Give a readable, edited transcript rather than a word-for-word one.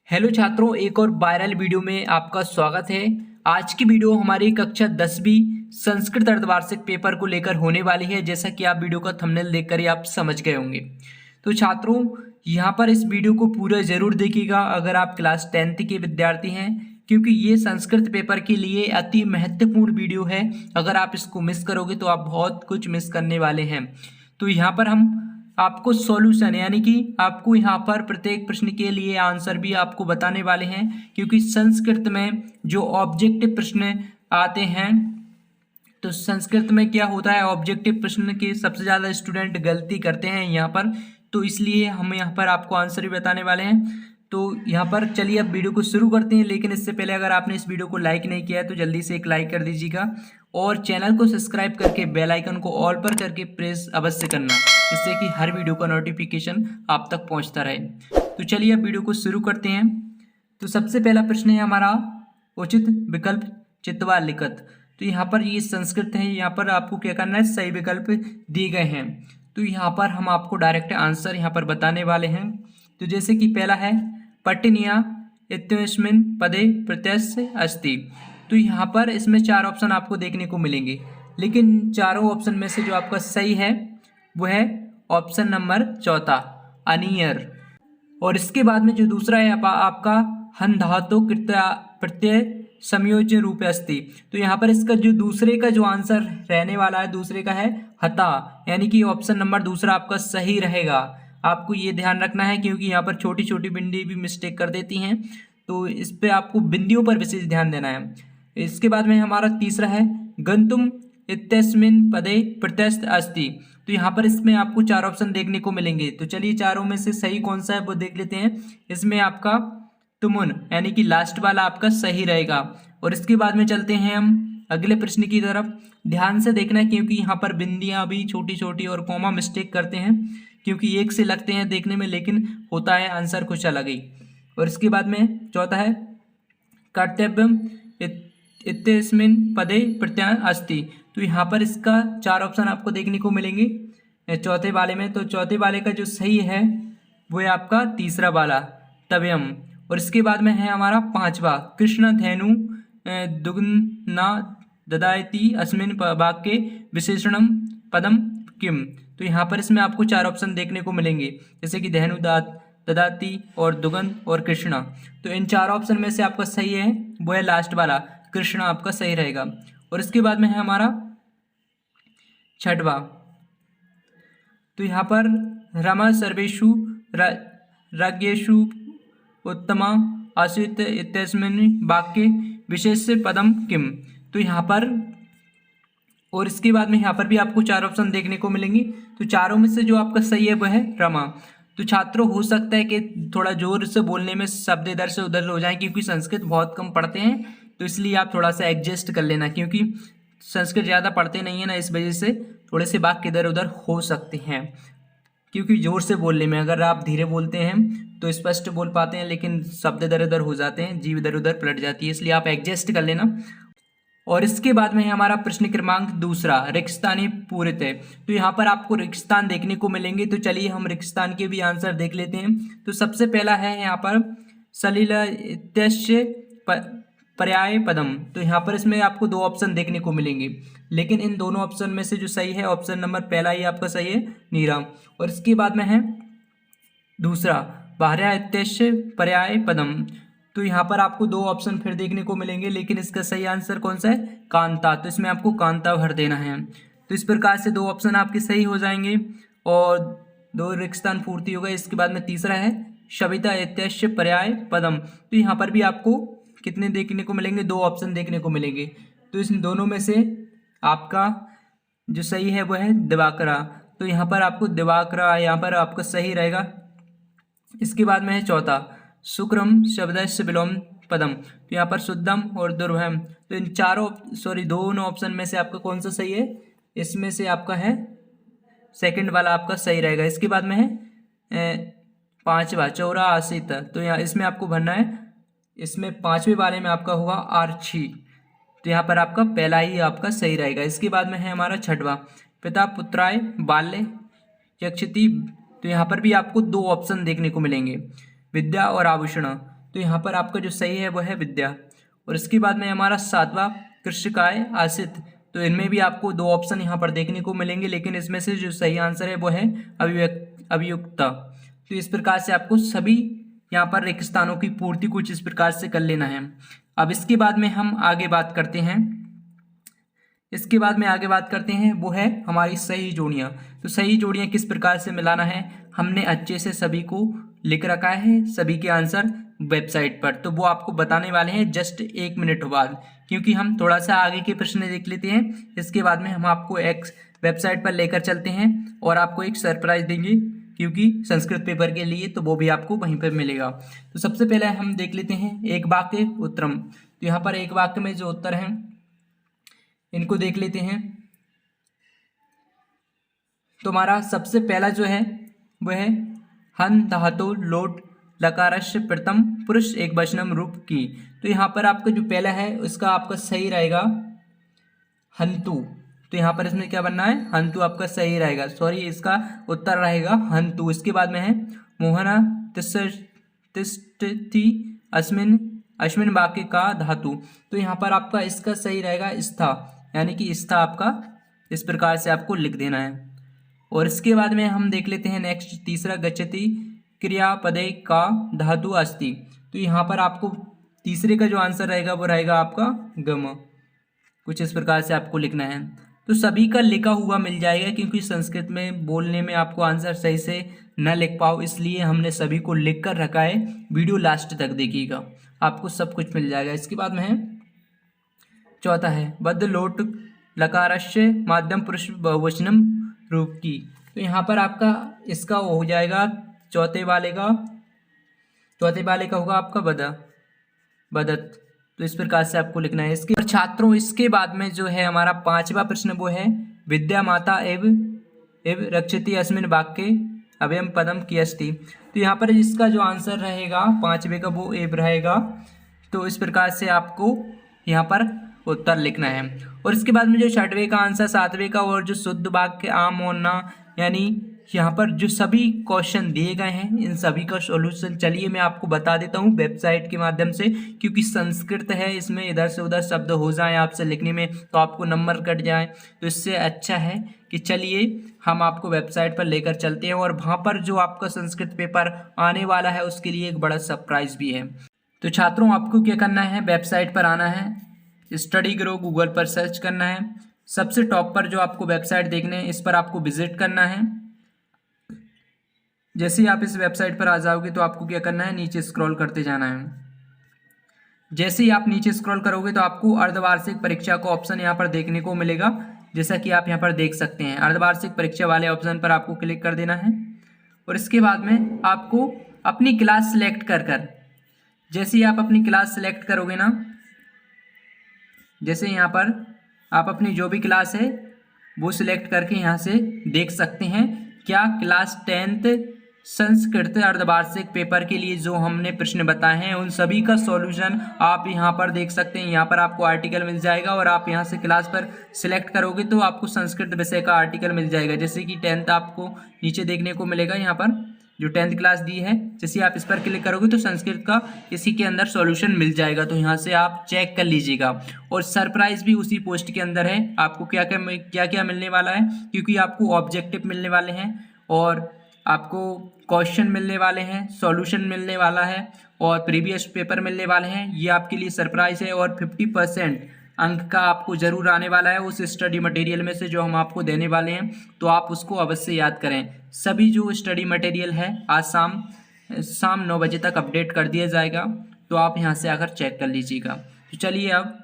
Hello छात्रों, एक और वायरल वीडियो में आपका स्वागत है। आज की वीडियो हमारी कक्षा 10वीं संस्कृत अर्धवार्षिक पेपर को लेकर होने वाली है। जैसा कि आप वीडियो का थंबनेल देखकर ही आप समझ गए होंगे। तो छात्रों, यहाँ पर इस वीडियो को पूरा जरूर देखिएगा अगर आप क्लास 10th के विद्यार्थी हैं, क्योंकि ये संस्कृत पेपर के लिए अति महत्वपूर्ण वीडियो है। अगर आप इसको मिस करोगे तो आप बहुत कुछ मिस करने वाले हैं। तो यहाँ पर हम आपको सॉल्यूशन यानी कि आपको यहाँ पर प्रत्येक प्रश्न के लिए आंसर भी आपको बताने वाले हैं, क्योंकि संस्कृत में जो ऑब्जेक्टिव प्रश्न आते हैं, तो संस्कृत में क्या होता है, ऑब्जेक्टिव प्रश्न के सबसे ज़्यादा स्टूडेंट गलती करते हैं यहाँ पर। तो इसलिए हम यहाँ पर आपको आंसर भी बताने वाले हैं। तो यहाँ पर चलिए अब वीडियो को शुरू करते हैं। लेकिन इससे पहले अगर आपने इस वीडियो को लाइक नहीं किया है तो जल्दी से एक लाइक कर दीजिएगा और चैनल को सब्सक्राइब करके बेल आइकन को ऑल पर करके प्रेस अवश्य करना, जिससे कि हर वीडियो का नोटिफिकेशन आप तक पहुँचता रहे। तो चलिए अब वीडियो को शुरू करते हैं। तो सबसे पहला प्रश्न है हमारा, उचित विकल्प चित्वा लिखत। तो यहाँ पर ये संस्कृत है, यहाँ पर आपको क्या करना है, सही विकल्प दिए गए हैं। तो यहाँ पर हम आपको डायरेक्ट आंसर यहाँ पर बताने वाले हैं। तो जैसे कि पहला है पट्टिनिया इत्यस्मिन् पदे प्रत्यय अस्ति। तो यहाँ पर इसमें चार ऑप्शन आपको देखने को मिलेंगे, लेकिन चारों ऑप्शन में से जो आपका सही है वो है ऑप्शन नंबर चौथा, अनियर। और इसके बाद में जो दूसरा है आपका हन धातु प्रत्यय संयोज्य रूप अस्ति। तो यहाँ पर इसका जो दूसरे का जो आंसर रहने वाला है, दूसरे का है हता, यानी कि ऑप्शन नंबर दूसरा आपका सही रहेगा। आपको ये ध्यान रखना है, क्योंकि यहाँ पर छोटी छोटी बिंदी भी मिस्टेक कर देती हैं, तो इस पे आपको बिंदियों पर विशेष ध्यान देना है। इसके बाद में हमारा तीसरा है गंतुम इत्यस्मिन् पदे प्रत्यय अस्ति। तो यहाँ पर इसमें आपको चार ऑप्शन देखने को मिलेंगे। तो चलिए चारों में से सही कौन सा है वो देख लेते हैं। इसमें आपका तुमुन यानी कि लास्ट वाला आपका सही रहेगा। और इसके बाद में चलते हैं हम अगले प्रश्न की तरफ। ध्यान से देखना है, क्योंकि यहाँ पर बिंदियाँ भी छोटी छोटी और कॉमा मिस्टेक करते हैं, क्योंकि एक से लगते हैं देखने में, लेकिन होता है आंसर कुछ अलग ही। और इसके बाद में चौथा है कर्तव्यम इत्यस्मिन् पदे प्रत्यय अस्ति। तो यहाँ पर इसका चार ऑप्शन आपको देखने को मिलेंगे चौथे वाले में। तो चौथे वाले का जो सही है वो है आपका तीसरा वाला, तव्यम। और इसके बाद में है हमारा पांचवा, कृष्ण धेनु दुग्ना ददायति अस्मिन् वाक्ये विशेषणम पदम किम। तो यहाँ पर इसमें आपको चार ऑप्शन देखने को मिलेंगे, जैसे कि धेनु ददाती और दुगंध और कृष्णा। तो इन चार ऑप्शन में से आपका सही है वो है लास्ट वाला, कृष्णा आपका सही रहेगा। और इसके बाद में है हमारा छठवा, तो यहाँ पर रमा सर्वेषु राज्ञेषु उत्तमा आश्रित इत्यस्मिन् वाक्ये विशेष पदम किम। तो यहाँ पर, और इसके बाद में यहाँ पर भी आपको चार ऑप्शन देखने को मिलेंगे। तो चारों में से जो आपका सही है वह है रमा। तो छात्रों, हो सकता है कि थोड़ा जोर से बोलने में शब्द इधर से उधर हो जाए, क्योंकि संस्कृत बहुत कम पढ़ते हैं, तो इसलिए आप थोड़ा सा एडजस्ट कर लेना, क्योंकि संस्कृत ज़्यादा पढ़ते नहीं है ना, इस वजह से थोड़े से वाक्य इधर उधर हो सकते हैं। क्योंकि जोर से बोलने में अगर आप धीरे बोलते हैं तो स्पष्ट बोल पाते हैं, लेकिन शब्द इधर उधर हो जाते हैं, जीभ इधर उधर पलट जाती है, इसलिए आप एडजस्ट कर लेना। और इसके बाद में है हमारा प्रश्न क्रमांक दूसरा, रेगिस्तानी पूरित है। तो यहाँ पर आपको रेगिस्तान देखने को मिलेंगे। तो चलिए हम रेगिस्तान के भी आंसर देख लेते हैं। तो सबसे पहला है यहाँ पर सलिल इत्यस्य पर्याय पदम। तो यहाँ पर इसमें आपको दो ऑप्शन देखने को मिलेंगे, लेकिन इन दोनों ऑप्शन में से जो सही है ऑप्शन नंबर पहला ही आपका सही है, नीरा। और इसके बाद में है दूसरा, भार्या इत्यस्य पर्याय पदम। तो यहाँ पर आपको दो ऑप्शन फिर देखने को मिलेंगे, लेकिन इसका सही आंसर कौन सा है, कांता। तो इसमें आपको कांता भर देना है। तो इस प्रकार से दो ऑप्शन आपके सही हो जाएंगे और दो रेगिस्तान पूर्ति हो गए। इसके बाद में तीसरा है सविता इत्यस्य पर्याय पदम। तो यहाँ पर भी आपको कितने देखने को मिलेंगे, दो ऑप्शन देखने को मिलेंगे। तो इन दोनों में से आपका जो सही है वह है दिवाकरा। तो यहाँ पर आपको दिवाकरा यहाँ पर आपका सही रहेगा। इसके बाद में है चौथा, शुक्रम शब्दस्य विलोम पदम। तो यहाँ पर शुद्धम और दुर्भम। तो इन दोनों ऑप्शन में से आपका कौन सा सही है, इसमें से आपका है सेकंड वाला आपका सही रहेगा। इसके बाद में है पांचवा, चौरा आशित। तो यहाँ इसमें आपको भरना है, इसमें पांचवें वाले में आपका होगा आर्ची। तो यहाँ पर आपका पहला ही आपका सही रहेगा। इसके बाद में है हमारा छठवा, पिता पुत्राय बाल्य यक्षति। तो यहाँ पर भी आपको दो ऑप्शन देखने को मिलेंगे, विद्या और आभूषण। तो यहाँ पर आपका जो सही है वो है विद्या। और इसके बाद में हमारा 7वां कृषिकाय आसित। तो इनमें भी आपको 2 ऑप्शन यहाँ पर देखने को मिलेंगे, लेकिन इसमें से जो सही आंसर है वो है अभियुक्ता। तो इस प्रकार से आपको सभी यहाँ पर रिक्त स्थानों की पूर्ति कुछ इस प्रकार से कर लेना है। अब इसके बाद में हम आगे बात करते हैं, वो है हमारी सही जोड़ियाँ। तो सही जोड़ियाँ किस प्रकार से मिलाना है, हमने अच्छे से सभी को लिख रखा है, सभी के आंसर वेबसाइट पर। तो वो आपको बताने वाले हैं जस्ट 1 मिनट बाद, क्योंकि हम थोड़ा सा आगे के प्रश्न देख लेते हैं। इसके बाद में हम आपको एक वेबसाइट पर लेकर चलते हैं और आपको एक सरप्राइज देंगे, क्योंकि संस्कृत पेपर के लिए, तो वो भी आपको वहीं पर मिलेगा। तो सबसे पहले हम देख लेते हैं एक वाक्य उत्तरम। तो यहाँ पर एक वाक्य में जो उत्तर हैं इनको देख लेते हैं। तो हमारा सबसे पहला जो है वह है हन धातु लोट लकारस्य प्रथम पुरुष एक वचनम रूप की। तो यहाँ पर आपका जो पहला है उसका आपका सही रहेगा हंतु। तो यहाँ पर इसमें क्या बनना है, हंतु आपका सही रहेगा, सॉरी इसका उत्तर रहेगा हंतु। इसके बाद में है मोहना तिष्ठति अस्मिन वाक्य का धातु। तो यहाँ पर आपका इसका सही रहेगा स्था, यानी कि स्था आपका इस प्रकार से आपको लिख देना है। और इसके बाद में हम देख लेते हैं नेक्स्ट तीसरा गच्छति क्रियापदे का धातु अस्ति। तो यहाँ पर आपको तीसरे का जो आंसर रहेगा वो रहेगा आपका गम। कुछ इस प्रकार से आपको लिखना है। तो सभी का लिखा हुआ मिल जाएगा, क्योंकि संस्कृत में बोलने में आपको आंसर सही से न लिख पाओ, इसलिए हमने सभी को लिख कर रखा है। वीडियो लास्ट तक देखिएगा, आपको सब कुछ मिल जाएगा। इसके बाद में है चौथा है बद्ध लोट लकारस्य माध्यम पुरुष बहुवचनम रूप की। तो यहाँ पर आपका इसका हो जाएगा चौथे वाले का होगा आपका बदत। तो इस प्रकार से आपको लिखना है। इसके छात्रों इसके बाद में जो है हमारा 5वां प्रश्न वो है विद्या माता एव रक्षति अस्मिन वाक्य अभयम पदम की अस्ति। तो यहाँ पर इसका जो आंसर रहेगा 5वें का वो एव रहेगा। तो इस प्रकार से आपको यहाँ पर उत्तर लिखना है। और इसके बाद में जो 6वें का आंसर 7वें का और जो शुद्ध वाक्य आम और ना, यानी यहाँ पर जो सभी क्वेश्चन दिए गए हैं इन सभी का सॉल्यूशन चलिए मैं आपको बता देता हूँ वेबसाइट के माध्यम से, क्योंकि संस्कृत है इसमें इधर से उधर शब्द हो जाए आपसे लिखने में तो आपको नंबर कट जाए। तो इससे अच्छा है कि चलिए हम आपको वेबसाइट पर लेकर चलते हैं, और वहाँ पर जो आपका संस्कृत पेपर आने वाला है उसके लिए एक बड़ा सरप्राइज भी है। तो छात्रों आपको क्या करना है, वेबसाइट पर आना है, स्टडी ग्रो गूगल पर सर्च करना है, सबसे टॉप पर जो आपको वेबसाइट देखने हैं इस पर आपको विजिट करना है। जैसे ही आप इस वेबसाइट पर आ जाओगे तो आपको क्या करना है, नीचे स्क्रॉल करते जाना है। जैसे ही आप नीचे स्क्रॉल करोगे तो आपको अर्धवार्षिक परीक्षा का ऑप्शन यहाँ पर देखने को मिलेगा, जैसा कि आप यहाँ पर देख सकते हैं। अर्धवार्षिक परीक्षा वाले ऑप्शन पर आपको क्लिक कर देना है, और इसके बाद में आपको अपनी क्लास सेलेक्ट कर जैसे ही आप अपनी क्लास सेलेक्ट करोगे ना, जैसे यहाँ पर आप अपनी जो भी क्लास है वो सिलेक्ट करके यहाँ से देख सकते हैं क्या क्लास 10th संस्कृत अर्धवार्षिक पेपर के लिए जो हमने प्रश्न बताए हैं उन सभी का सॉल्यूशन आप यहाँ पर देख सकते हैं। यहाँ पर आपको आर्टिकल मिल जाएगा और आप यहाँ से क्लास पर सिलेक्ट करोगे तो आपको संस्कृत विषय का आर्टिकल मिल जाएगा। जैसे कि 10th आपको नीचे देखने को मिलेगा, यहाँ पर जो 10th क्लास दी है, जैसे आप इस पर क्लिक करोगे तो संस्कृत का इसी के अंदर सॉल्यूशन मिल जाएगा। तो यहाँ से आप चेक कर लीजिएगा। और सरप्राइज भी उसी पोस्ट के अंदर है, आपको क्या क्या मिलने वाला है, क्योंकि आपको ऑब्जेक्टिव मिलने वाले हैं और आपको क्वेश्चन मिलने वाले हैं, सॉल्यूशन मिलने वाला है और प्रीवियस पेपर मिलने वाले हैं। ये आपके लिए सरप्राइज है। और 50% अंक का आपको जरूर आने वाला है उस स्टडी मटेरियल में से जो हम आपको देने वाले हैं, तो आप उसको अवश्य याद करें। सभी जो स्टडी मटेरियल है आज शाम 9 बजे तक अपडेट कर दिया जाएगा, तो आप यहाँ से आकर चेक कर लीजिएगा। तो चलिए अब